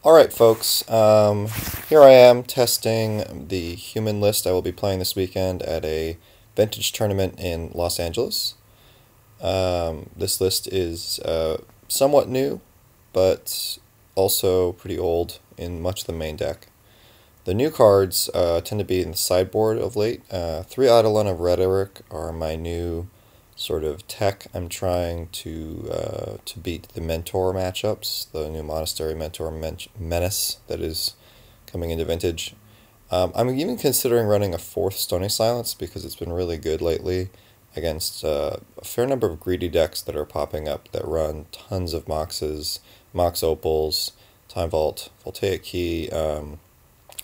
Alright folks, here I am testing the human list I will be playing this weekend at a vintage tournament in Los Angeles. This list is somewhat new, but also pretty old in much of the main deck. The new cards tend to be in the sideboard of late. 3 Eidolon of Rhetoric are my new sort of tech. I'm trying to beat the Mentor matchups, the new Monastery Mentor Menace that is coming into Vintage. I'm even considering running a 4th Stony Silence because it's been really good lately against a fair number of greedy decks that are popping up that run tons of Moxes, Mox Opals, Time Vault, Voltaic Key.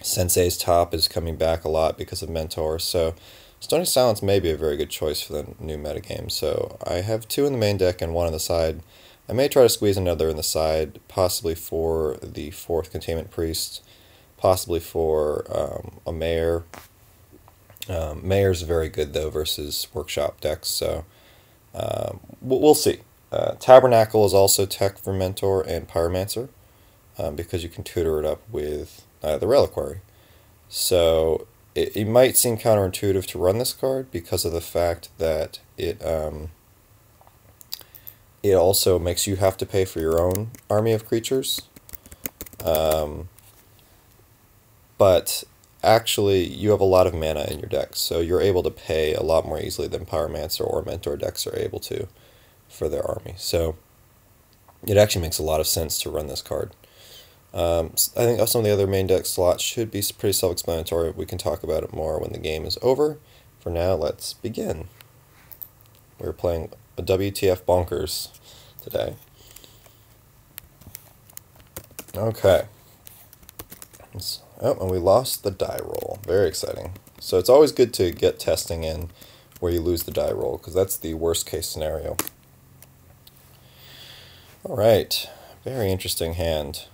Sensei's Top is coming back a lot because of Mentor, so Stony Silence may be a very good choice for the new metagame. So I have 2 in the main deck and 1 on the side. I may try to squeeze another in the side, possibly for the 4th Containment Priest, possibly for a Mayor. Mayor's very good, though, versus Workshop decks, so we'll see. Tabernacle is also tech for Mentor and Pyromancer, because you can tutor it up with the Reliquary. So it might seem counterintuitive to run this card because of the fact that it also makes you have to pay for your own army of creatures. But actually you have a lot of mana in your deck, so you're able to pay a lot more easily than Pyromancer or Mentor decks are able to for their army. So it actually makes a lot of sense to run this card. I think some of the other main deck slots should be pretty self-explanatory. We can talk about it more when the game is over. For now, let's begin. We're playing a WTF Bonkers today. Okay. Oh, and we lost the die roll. Very exciting. So it's always good to get testing in where you lose the die roll, because that's the worst case scenario. Alright. Very interesting hand.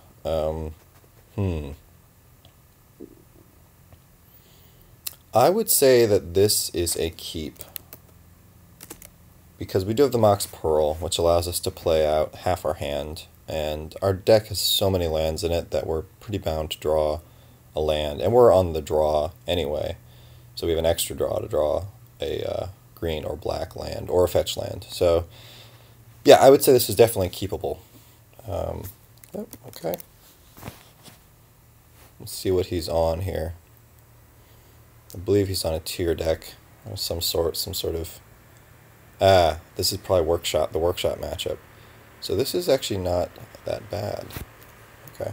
I would say that this is a keep, because we do have the Mox Pearl, which allows us to play out half our hand, and our deck has so many lands in it that we're pretty bound to draw a land, and we're on the draw anyway, so we have an extra draw to draw a green or black land, or a fetch land. So yeah, I would say this is definitely keepable. Okay. Let's see what he's on here. I believe he's on a tier deck of some sort of... this is probably the workshop matchup. So this is actually not that bad. Okay.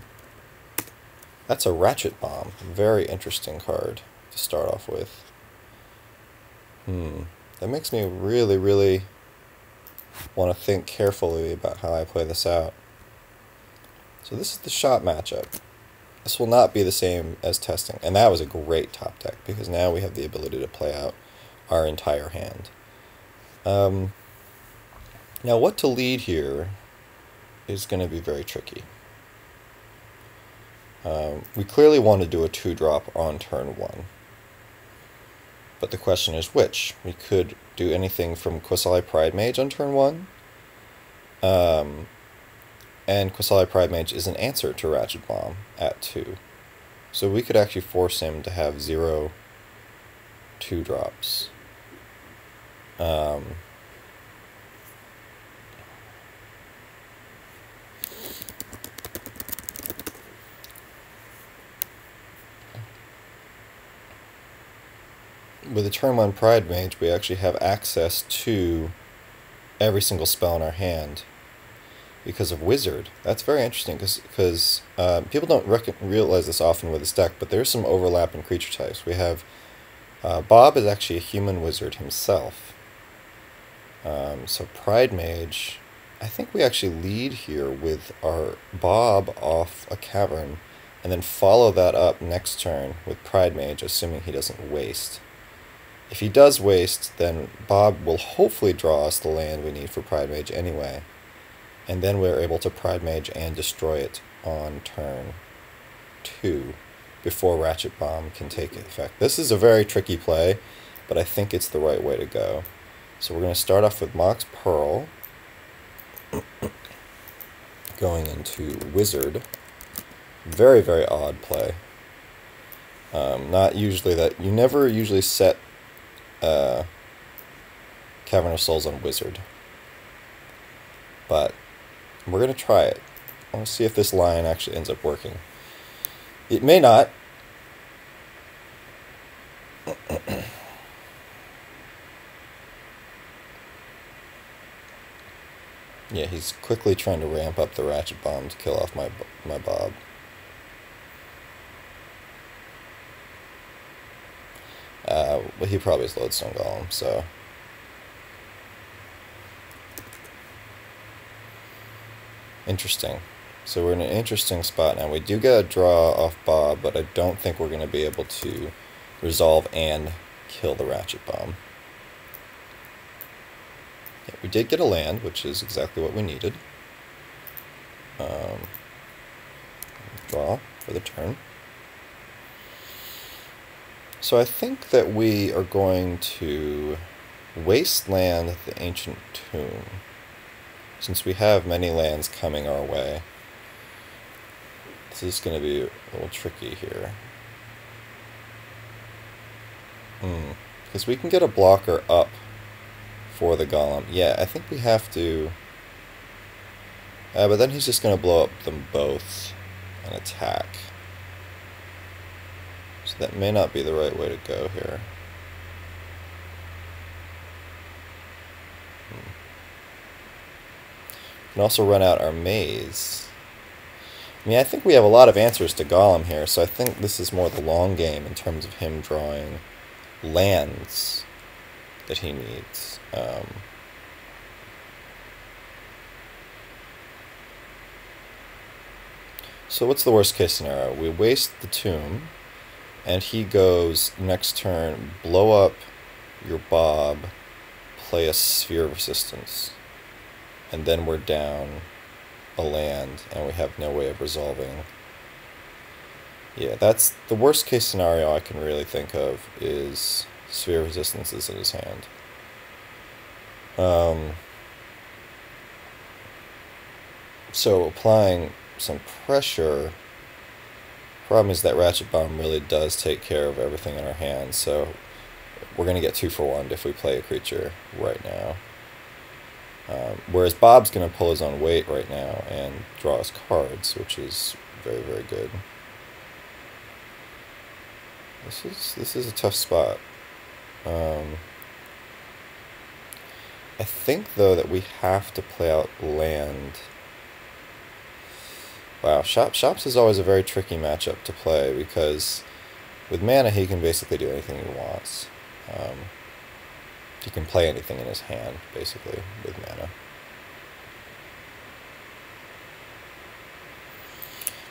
That's a Ratchet Bomb. Very interesting card to start off with. That makes me really, really want to think carefully about how I play this out. So this is the shot matchup. This will not be the same as testing, and that was a great top deck, because now we have the ability to play out our entire hand. Now what to lead here is going to be very tricky. We clearly want to do a 2-drop on turn 1, but the question is which. We could do anything from Qasali Pridemage on turn 1, and Qasali Pridemage is an answer to Ratchet Bomb at 2. So we could actually force him to have 0 2-drops. With the turn 1 Pridemage, we actually have access to every single spell in our hand because of Wizard. That's very interesting, because people don't realize this often with this deck, but there's some overlap in creature types. We have Bob is actually a human wizard himself. So Pridemage, I think we actually lead here with our Bob off a cavern, and then follow that up next turn with Pridemage, assuming he doesn't waste. If he does waste, then Bob will hopefully draw us the land we need for Pridemage anyway. And then we're able to Pridemage and destroy it on turn 2 before Ratchet Bomb can take effect. This is a very tricky play, but I think it's the right way to go. So we're going to start off with Mox Pearl, going into Wizard. Very, very odd play. Not usually that. You never usually set Cavern of Souls on Wizard. But we're going to try it. I want to see if this line actually ends up working. It may not. Yeah, he's quickly trying to ramp up the Ratchet Bomb to kill off my Bob. Well, he probably has Lodestone Golem, so... Interesting. So we're in an interesting spot now. We do get a draw off Bob, but I don't think we're going to be able to resolve and kill the Ratchet Bomb. Yeah, we did get a land, which is exactly what we needed. Draw for the turn. So I think that we are going to wasteland the Ancient Tomb, since we have many lands coming our way. This is going to be a little tricky here. Because we can get a blocker up for the Golem. Yeah, I think we have to... but then he's just going to blow up them both and attack. So that may not be the right way to go here. We can also run out our maze. I mean, I think we have a lot of answers to Golem here, so I think this is more the long game in terms of him drawing lands that he needs. So what's the worst case scenario? We waste the tomb, and he goes next turn, blow up your Bob, play a Sphere of Resistance, and then we're down a land, and we have no way of resolving. Yeah, that's the worst case scenario I can really think of, is Sphere of Resistance is in his hand. So applying some pressure. Problem is that Ratchet Bomb really does take care of everything in our hands, so we're going to get 2 for 1 if we play a creature right now. Whereas Bob's going to pull his own weight right now and draw us cards, which is very, very good. This is a tough spot. I think, though, that we have to play out land. Wow, Shops is always a very tricky matchup to play, because with mana he can basically do anything he wants. He can play anything in his hand, basically, with mana.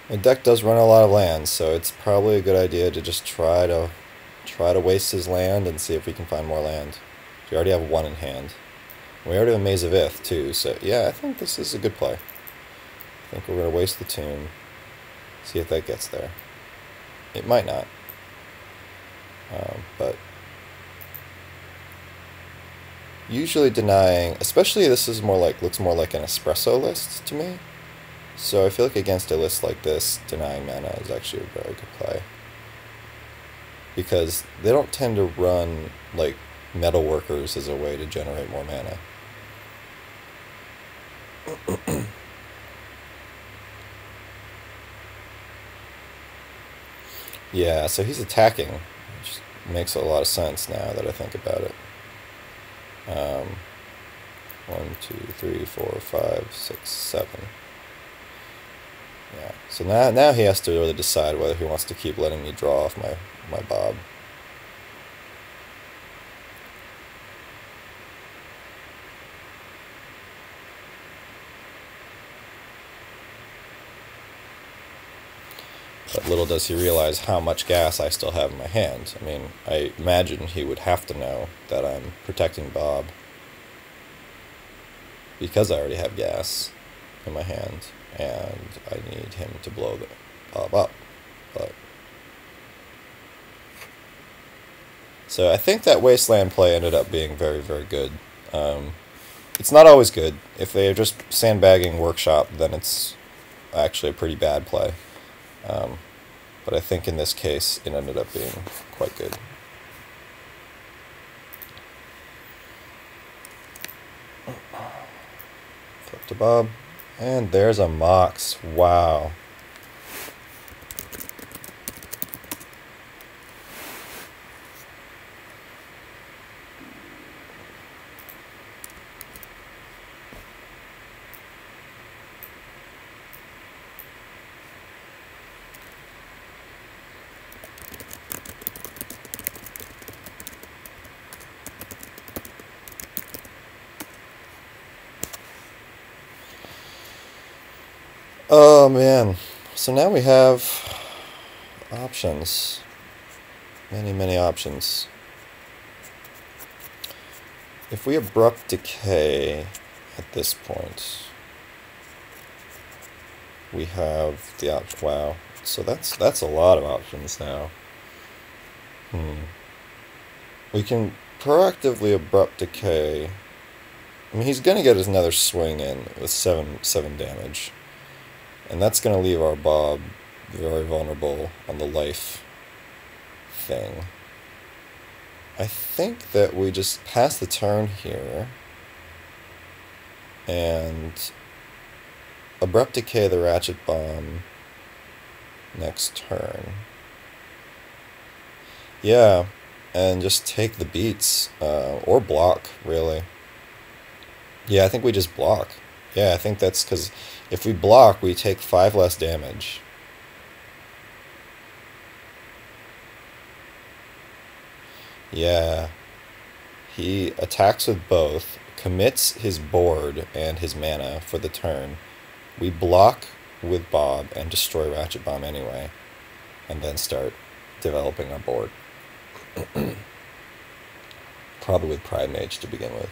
The deck does run a lot of lands, so it's probably a good idea to just try to waste his land and see if we can find more land. We already have 1 in hand. We already have a Maze of Ith, too, so yeah, I think this is a good play. I think we're going to waste the tomb, see if that gets there. It might not, but usually denying, especially this is more like, looks more like an espresso list to me. So I feel like against a list like this, denying mana is actually a very good play, because they don't tend to run like Metalworkers as a way to generate more mana. Yeah, so he's attacking, which makes a lot of sense now that I think about it. 1, 2, 3, 4, 5, 6, 7. Yeah, so now he has to really decide whether he wants to keep letting me draw off my Bob. But little does he realize how much gas I still have in my hand. I mean, I imagine he would have to know that I'm protecting Bob, because I already have gas in my hand, and I need him to blow the Bob up. But so I think that Wasteland play ended up being very, very good. It's not always good. If they're just sandbagging Workshop, then it's actually a pretty bad play. But I think in this case it ended up being quite good. Flip to Bob, and there's a Mox. Wow. Oh man, so now we have options. Many options. If we abrupt decay at this point, we have the option. Wow, so that's a lot of options now. We can proactively abrupt decay. I mean, he's gonna get his another swing in with seven damage. And that's going to leave our Bob very vulnerable on the life thing. I think that we just pass the turn here and abrupt decay the Ratchet Bomb next turn. Yeah, and just take the beats, or block, really. Yeah, I think we just block. Yeah, I think that's because if we block, we take 5 less damage. Yeah. He attacks with both, commits his board and his mana for the turn. We block with Bob and destroy Ratchet Bomb anyway, and then start developing our board. Probably with Pride Mage to begin with.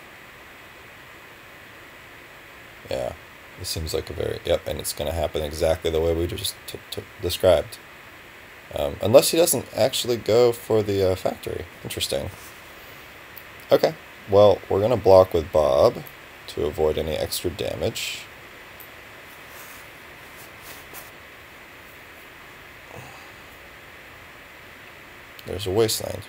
Yeah, this seems like a very... Yep, and it's going to happen exactly the way we just described. Unless he doesn't actually go for the factory. Interesting. Okay, well, we're going to block with Bob to avoid any extra damage. There's a Wasteland.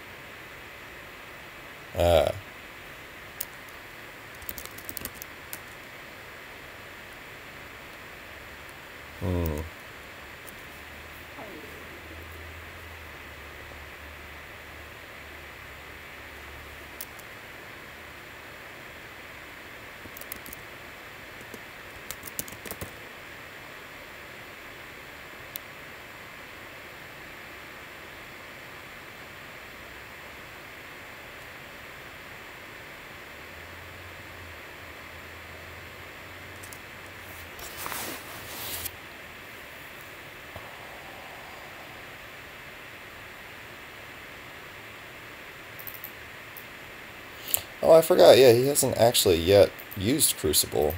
Oh, I forgot, yeah, he hasn't actually yet used Crucible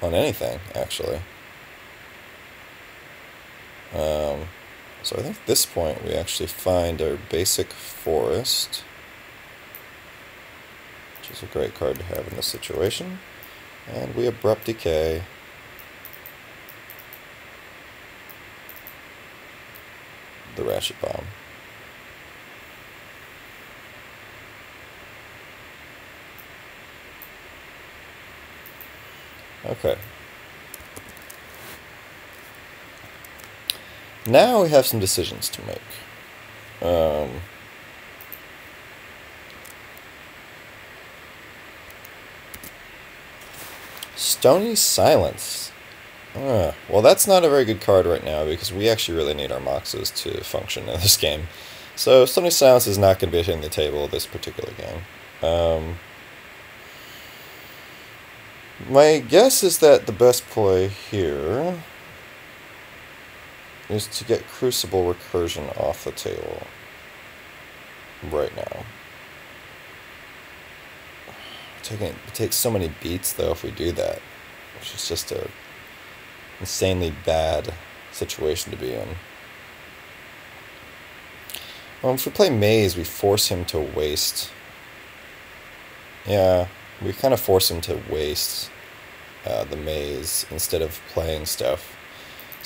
on anything, actually. So I think at this point we actually find our basic forest, which is a great card to have in this situation, and we abrupt decay. The Ratchet Bomb. Okay. Now we have some decisions to make. Stony Silence. Well, that's not a very good card right now because we actually really need our Moxes to function in this game. So Stony Silence is not going to be hitting the table this particular game. My guess is that the best play here is to get Crucible Recursion off the table right now. It takes so many beats, though, if we do that, which is just a insanely bad situation to be in. If we play Maze, we force him to waste. Yeah, we kind of force him to waste the Maze instead of playing stuff.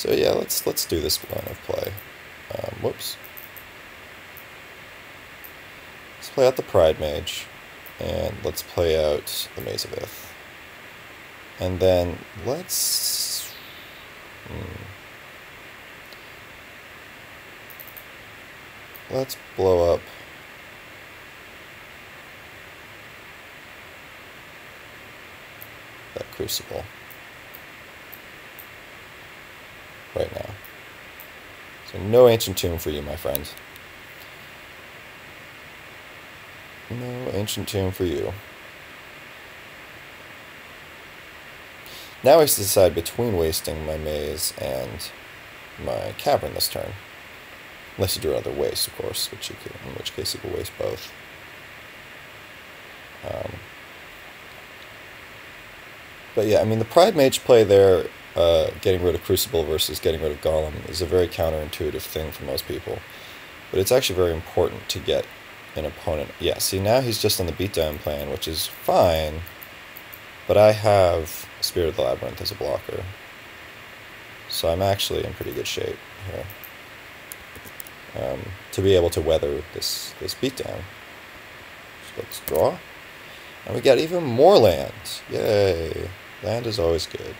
So yeah, let's do this line of play. Whoops. Let's play out the Pride Mage, and let's play out the Maze of Ith. And then let's... let's blow up that Crucible right now. So no Ancient Tomb for you, my friend. No Ancient Tomb for you. Now I have to decide between wasting my Maze and my Cavern this turn. Unless you do another waste, of course, in which case you could waste both. But yeah, I mean, the Pride Mage play there, getting rid of Crucible versus getting rid of Golem, is a very counterintuitive thing for most people. But it's actually very important to get an opponent. Yeah, see, now he's just on the beatdown plan, which is fine, but I have Spirit of the Labyrinth as a blocker. So I'm actually in pretty good shape here. To be able to weather this beatdown. So let's draw. And we got even more land. Yay. Land is always good.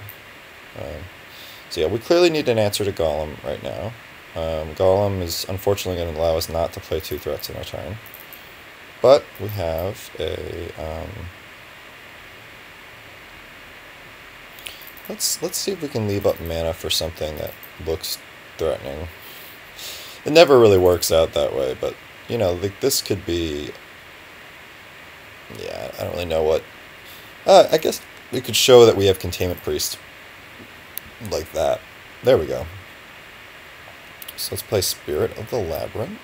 So yeah, we clearly need an answer to Golem right now. Golem is unfortunately going to allow us not to play 2 threats in a turn. But we have a... Let's see if we can leave up mana for something that looks threatening. It never really works out that way, but, you know, this could be... Yeah, I don't really know what... I guess we could show that we have Containment Priest. Like that. There we go. So let's play Spirit of the Labyrinth.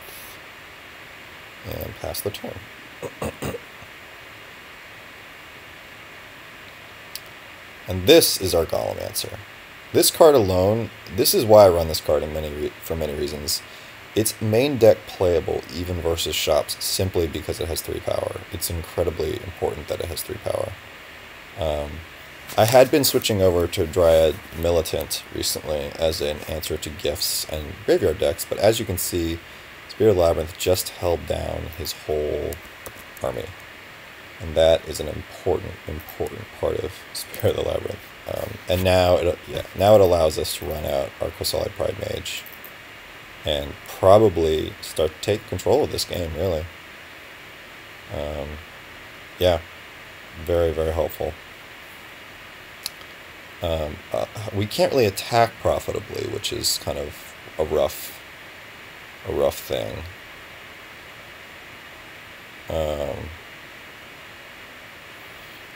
And pass the turn. And this is our Golem answer. This card alone, this is why I run this card for many reasons. It's main deck playable even versus shops simply because it has 3 power. It's incredibly important that it has 3 power. I had been switching over to Dryad Militant recently as an answer to gifts and graveyard decks, but as you can see, Spirit of the Labyrinth just held down his whole army. And that is an important part of Spirit of the Labyrinth. And now it allows us to run out our Chrysalid Pride Mage and probably start to take control of this game, really. Yeah, very, very helpful. We can't really attack profitably, which is kind of a rough thing.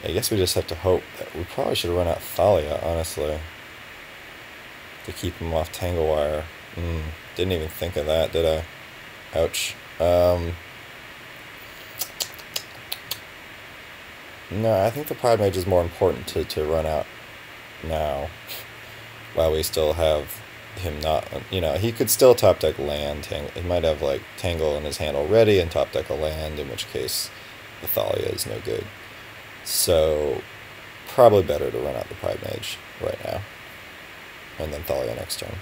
I guess we just have to hope that we probably should run out Thalia, honestly, to keep him off Tangle Wire. Didn't even think of that, did I? Ouch. No, I think the Pride Mage is more important to run out now, while we still have him not, you know, he could still top deck land. He might have like Tangle in his hand already and top deck a land, in which case the Thalia is no good. So probably better to run out the Pride Mage right now, and then Thalia next turn.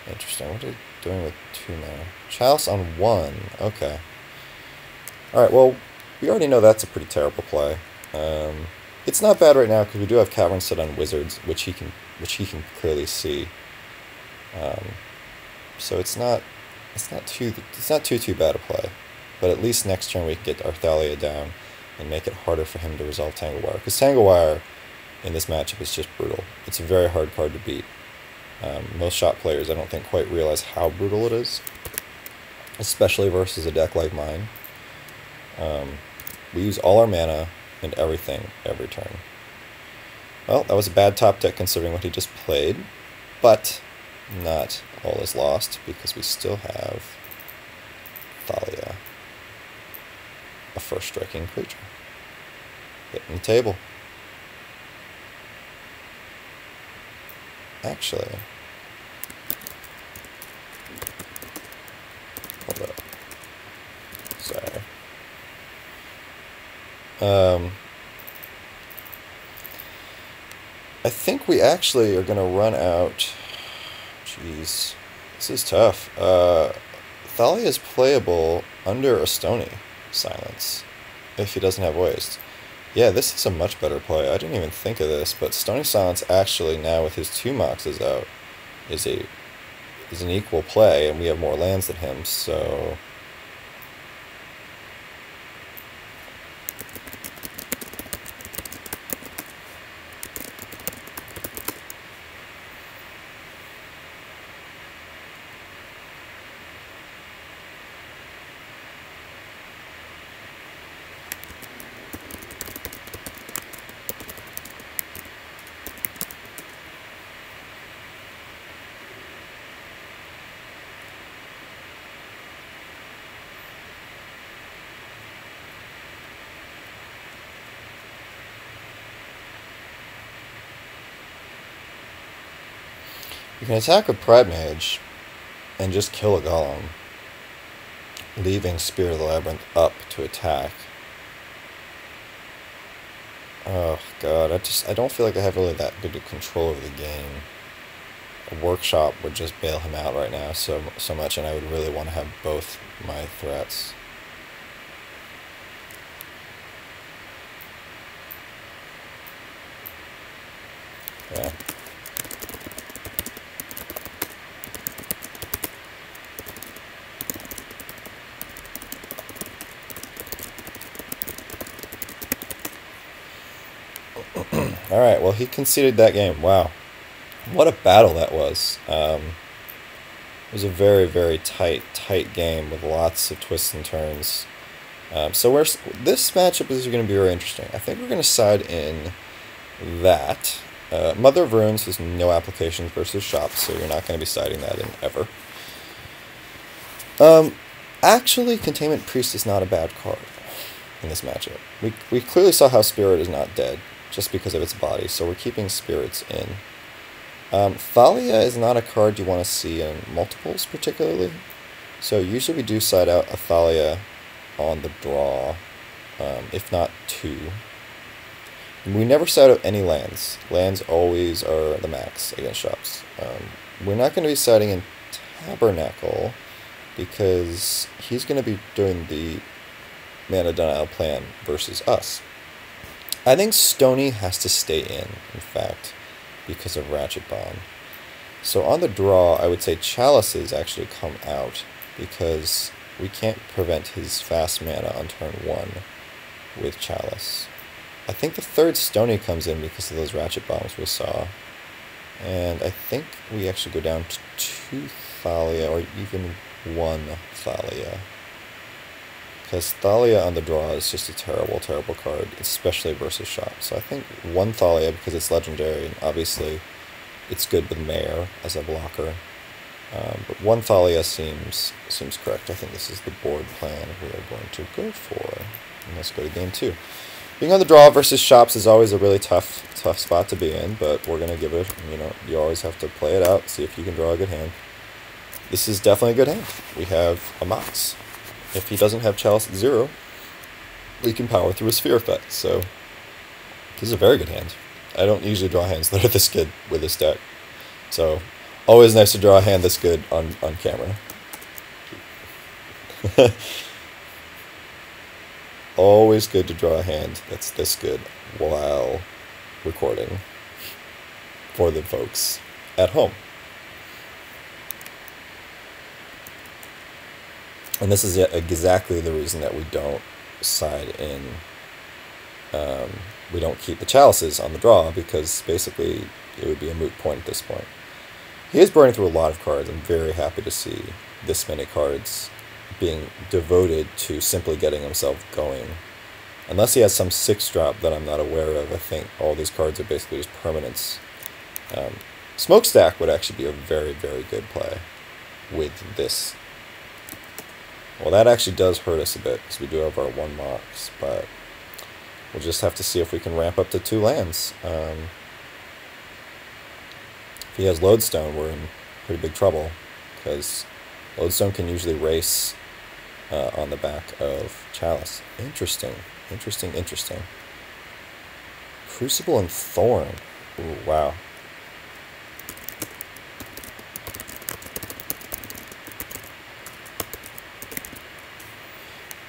Interesting. What are we doing with 2 mana? Chalice on 1. Okay. Alright, well, we already know that's a pretty terrible play. It's not bad right now because we do have Cavern set on Wizards, which he can clearly see. So it's not too bad a play. But at least next turn we can get our Thalia down and make it harder for him to resolve Tangle Wire. Because Tangle Wire in this matchup is just brutal. It's a very hard card to beat. Most shop players, I don't think, quite realize how brutal it is, especially versus a deck like mine. We use all our mana and everything every turn. Well, that was a bad top deck considering what he just played, but not all is lost because we still have Thalia, a first striking creature, hitting the table. Actually, hold up. Sorry. Um, I think we actually are going to run out. Jeez, this is tough. Thalia is playable under a Stony Silence if he doesn't have waste. Yeah, this is a much better play. I didn't even think of this, but Stony Silence actually now with his 2 Moxes out is an equal play, and we have more lands than him, so you can attack with Pride Mage and just kill a Golem, leaving Spirit of the Labyrinth up to attack. Oh god, I don't feel like I have really that good of control over the game. A Workshop would just bail him out right now so much, and I would really want to have both my threats. Yeah. Alright, well, he conceded that game. Wow. What a battle that was. It was a very, very tight game with lots of twists and turns. So this matchup is going to be very interesting. I think we're going to side in that. Mother of Runes has no applications versus Shops, so you're not going to be siding that in ever. Actually, Containment Priest is not a bad card in this matchup. We clearly saw how Spirit is not dead, just because of its body, so we're keeping Spirits in. Thalia is not a card you want to see in multiples, particularly. So usually we do side out a Thalia on the draw, if not 2. We never side out any lands. Lands always are the max against Shops. We're not going to be siding in Tabernacle, because he's going to be doing the Mana Denial plan versus us. I think Stony has to stay in fact, because of Ratchet Bomb. So on the draw, I would say Chalices actually come out, because we can't prevent his fast mana on turn 1 with Chalice. I think the 3rd Stony comes in because of those Ratchet Bombs we saw. And I think we actually go down to 2 Thalia, or even 1 Thalia. Because Thalia on the draw is just a terrible, terrible card, especially versus Shop. So I think 1 Thalia, because it's legendary, and obviously it's good with Mayor as a blocker. But 1 Thalia seems correct. I think this is the board plan we are going to go for. And let's go to game 2. Being on the draw versus Shops is always a really tough spot to be in, but we're going to give it, you always have to play it out, see if you can draw a good hand. This is definitely a good hand. We have a Mox. If he doesn't have Chalice at 0, we can power through a Sphere effect, so this is a very good hand. I don't usually draw hands that are this good with this deck, so always nice to draw a hand this good on camera. Always good to draw a hand that's this good while recording for the folks at home. And this is exactly the reason that we don't side in, we don't keep the Chalices on the draw, because basically it would be a moot point at this point. He is burning through a lot of cards. I'm very happy to see this many cards being devoted to simply getting himself going. Unless he has some 6-drop that I'm not aware of, I think all these cards are basically just permanents. Smokestack would actually be a very, very good play with this. Well, that actually does hurt us a bit, because we do have our 1 Mox, but we'll just have to see if we can ramp up to 2 lands. If he has Lodestone, we're in pretty big trouble, because Lodestone can usually race on the back of Chalice. Interesting. Interesting, interesting. Crucible and Thorn. Ooh, wow.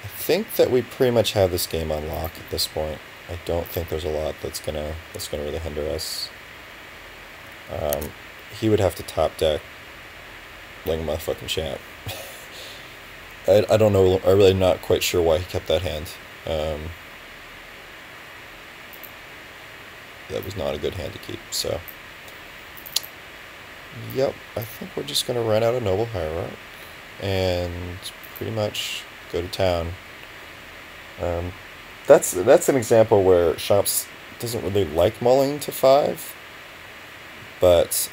I think that we pretty much have this game on lock at this point. I don't think there's a lot that's gonna really hinder us. He would have to top deck Ling motherfucking Champ. I don't know. I'm really not quite sure why he kept that hand. That was not a good hand to keep. So, yep. I think we're just gonna run out of Noble Hierarch and pretty much go to town. That's an example where Shops doesn't really like mulling to 5, but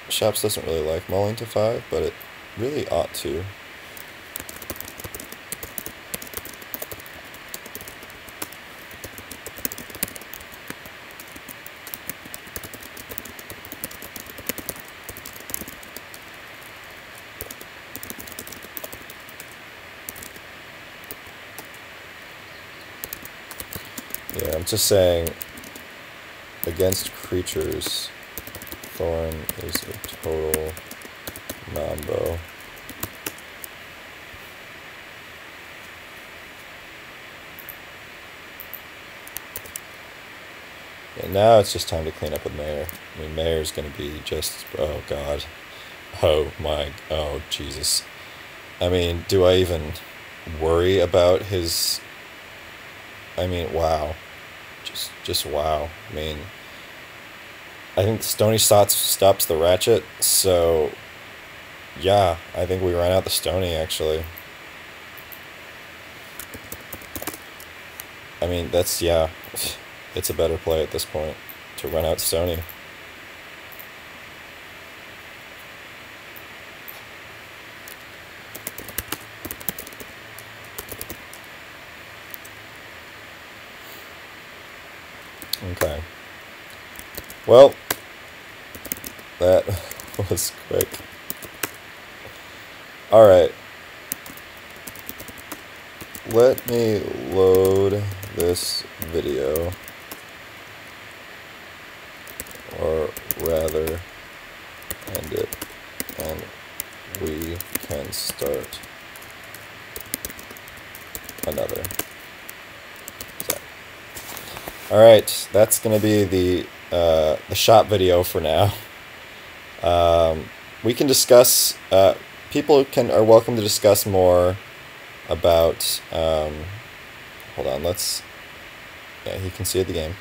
Shops doesn't really like mulling to 5, but it really ought to. Yeah, I'm just saying, against creatures, Thorn is a total mambo. Yeah, now it's just time to clean up with Mayor. I mean, Mayor's gonna be just, oh god. Oh Jesus. I mean, do I even worry about his... I mean, wow. Just wow. I mean, I think Stony stops the Ratchet, so yeah, I think we ran out the Stony, actually. I mean, that's, yeah, it's a better play at this point, to run out Stony. Okay. Well, that was quick. Alright. Let me load this video. Or rather, end it. And we can start another. Alright, that's going to be the shop video for now. We can discuss, people are welcome to discuss more about, hold on, yeah, he can see the game.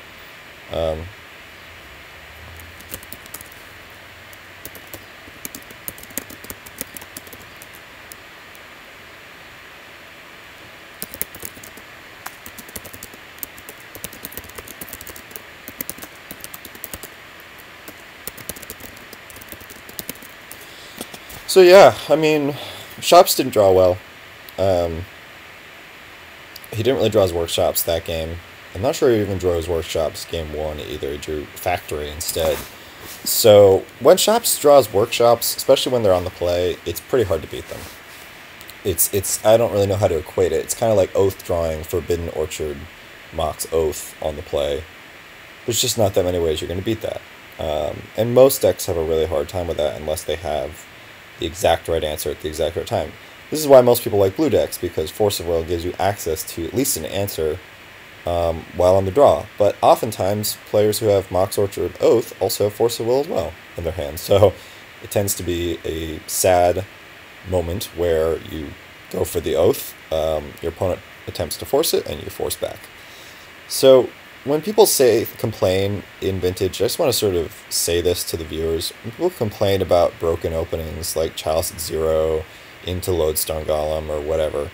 So yeah, I mean, Shops didn't draw well. He didn't really draw his workshops that game. I'm not sure he even drew his workshops game 1 either. He drew Factory instead. So when Shops draws workshops, especially when they're on the play, it's pretty hard to beat them. It's I don't really know how to equate it. It's kind of like Oath drawing Forbidden Orchard Mox Oath on the play. There's just not that many ways you're going to beat that. And most decks have a really hard time with that unless they have the exact right answer at the exact right time. This is why most people like blue decks, because Force of Will gives you access to at least an answer while on the draw. But oftentimes, players who have Mox Orchard Oath also have Force of Will as well in their hands. So it tends to be a sad moment where you go for the Oath, your opponent attempts to force it, and you force back. So when people complain in Vintage, I just want to sort of say this to the viewers. When people complain about broken openings like Chalice at 0 into Lodestone Golem or whatever,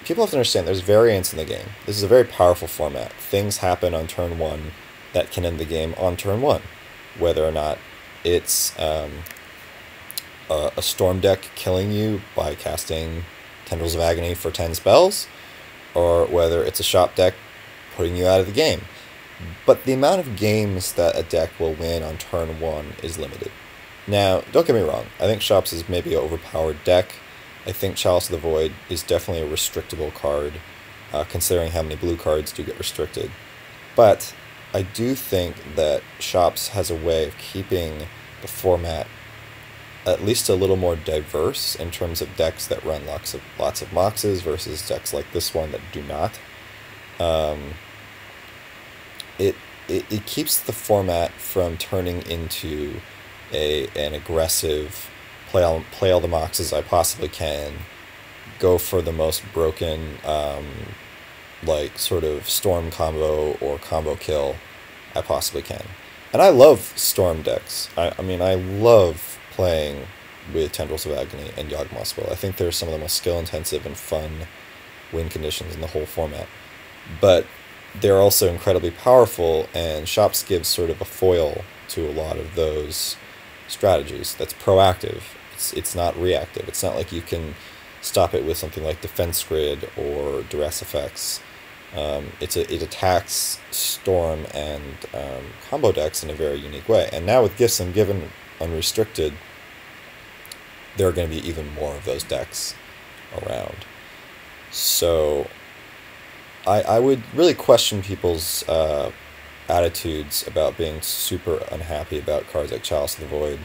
people have to understand there's variance in the game. This is a very powerful format. Things happen on turn 1 that can end the game on turn 1. Whether or not it's a Storm deck killing you by casting Tendrils of Agony for 10 spells, or whether it's a Shop deck putting you out of the game. But the amount of games that a deck will win on turn 1 is limited. Now, don't get me wrong, I think Shops is maybe an overpowered deck, I think Chalice of the Void is definitely a restrictable card, considering how many blue cards do get restricted. But I do think that Shops has a way of keeping the format at least a little more diverse in terms of decks that run lots of Moxes versus decks like this one that do not. Um, it keeps the format from turning into an aggressive play all the Moxes I possibly can, go for the most broken like sort of storm combo or combo kill I possibly can. And I love storm decks. I mean, I love playing with Tendrils of Agony and Yawgmoth's Will. I think they're some of the most skill-intensive and fun win conditions in the whole format. But they're also incredibly powerful, and Shops gives sort of a foil to a lot of those strategies that's proactive. It's not reactive. It's not like you can stop it with something like Defense Grid or Duress Effects. It attacks Storm and combo decks in a very unique way. And now with Gifts Ungiven unrestricted, there are going to be even more of those decks around. So I would really question people's attitudes about being super unhappy about cards like Chalice of the Void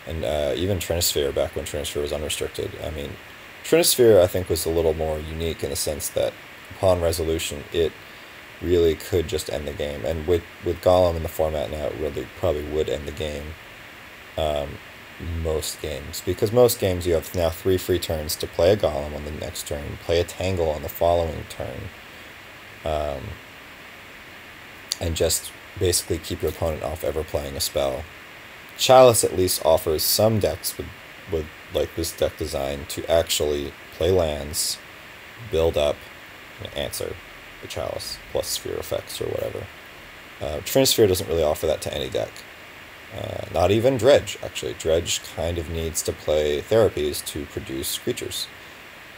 and even Trinisphere back when Trinisphere was unrestricted. I mean, Trinisphere I think was a little more unique in the sense that upon resolution it really could just end the game. And with Golem in the format now, it really probably would end the game. Most games, because most games you have now 3 free turns to play a Golem on the next turn, play a Tangle on the following turn, and just basically keep your opponent off ever playing a spell. Chalice at least offers some decks with like this deck design to actually play lands, build up, and answer the Chalice, plus Sphere effects or whatever. Trinisphere doesn't really offer that to any deck. Not even Dredge, actually. Dredge kind of needs to play therapies to produce creatures.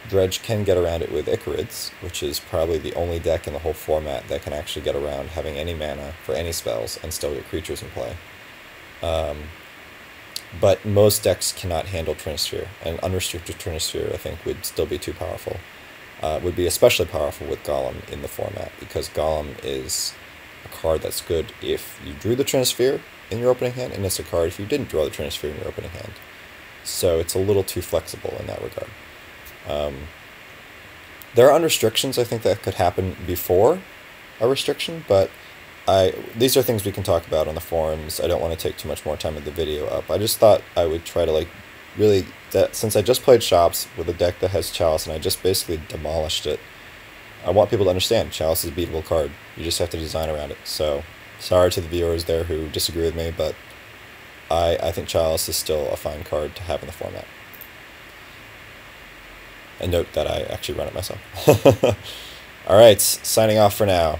Dredge can get around it with Icarids, which is probably the only deck in the whole format that can actually get around having any mana for any spells and still get creatures in play. But most decks cannot handle Trinisphere, and unrestricted Trinisphere I think would still be too powerful. Would be especially powerful with Golem in the format, because Golem is a card that's good if you drew the Trinisphere in your opening hand, and it's a card if you didn't draw the Trinisphere in your opening hand. So it's a little too flexible in that regard. There are unrestrictions I think that could happen before a restriction, but these are things we can talk about on the forums. I don't want to take too much more time with the video up. I just thought I would try to really, since I just played Shops with a deck that has Chalice and I just basically demolished it, I want people to understand Chalice is a beatable card. You just have to design around it. So sorry to the viewers there who disagree with me, but I think Chalice is still a fine card to have in the format. And note that I actually run it myself. Alright, signing off for now.